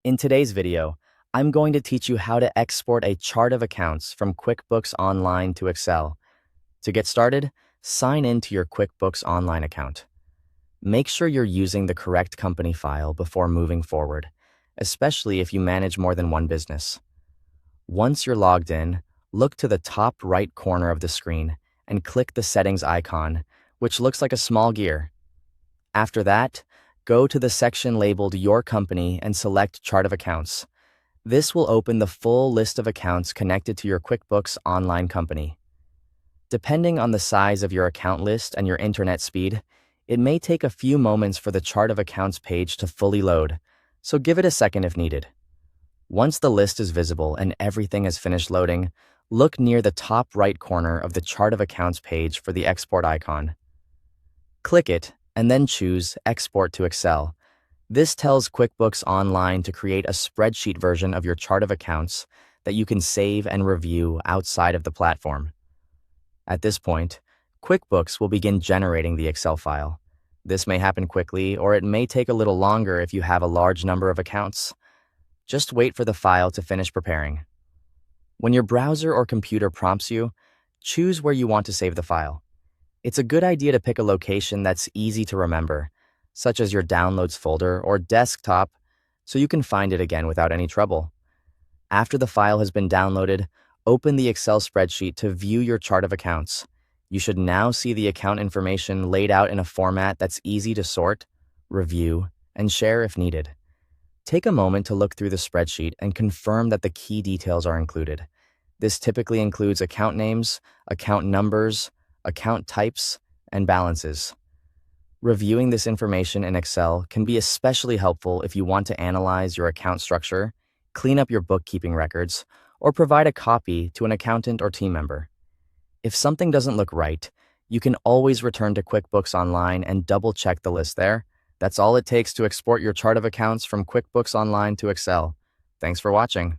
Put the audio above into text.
In today's video, I'm going to teach you how to export a chart of accounts from QuickBooks Online to Excel. To get started, sign in to your QuickBooks Online account. Make sure you're using the correct company file before moving forward, especially if you manage more than one business. Once you're logged in, look to the top right corner of the screen and click the settings icon, which looks like a small gear. After that, go to the section labeled Your Company and select Chart of Accounts. This will open the full list of accounts connected to your QuickBooks Online company. Depending on the size of your account list and your internet speed, it may take a few moments for the Chart of Accounts page to fully load, so give it a second if needed. Once the list is visible and everything has finished loading, look near the top right corner of the Chart of Accounts page for the export icon. Click it and then choose Export to Excel. This tells QuickBooks Online to create a spreadsheet version of your chart of accounts that you can save and review outside of the platform. At this point, QuickBooks will begin generating the Excel file. This may happen quickly, or it may take a little longer if you have a large number of accounts. Just wait for the file to finish preparing. When your browser or computer prompts you, choose where you want to save the file. It's a good idea to pick a location that's easy to remember, such as your Downloads folder or desktop, so you can find it again without any trouble. After the file has been downloaded, open the Excel spreadsheet to view your chart of accounts. You should now see the account information laid out in a format that's easy to sort, review, and share if needed. Take a moment to look through the spreadsheet and confirm that the key details are included. This typically includes account names, account numbers, account types, and balances. Reviewing this information in Excel can be especially helpful if you want to analyze your account structure, clean up your bookkeeping records, or provide a copy to an accountant or team member. If something doesn't look right, you can always return to QuickBooks Online and double-check the list there. That's all it takes to export your chart of accounts from QuickBooks Online to Excel. Thanks for watching.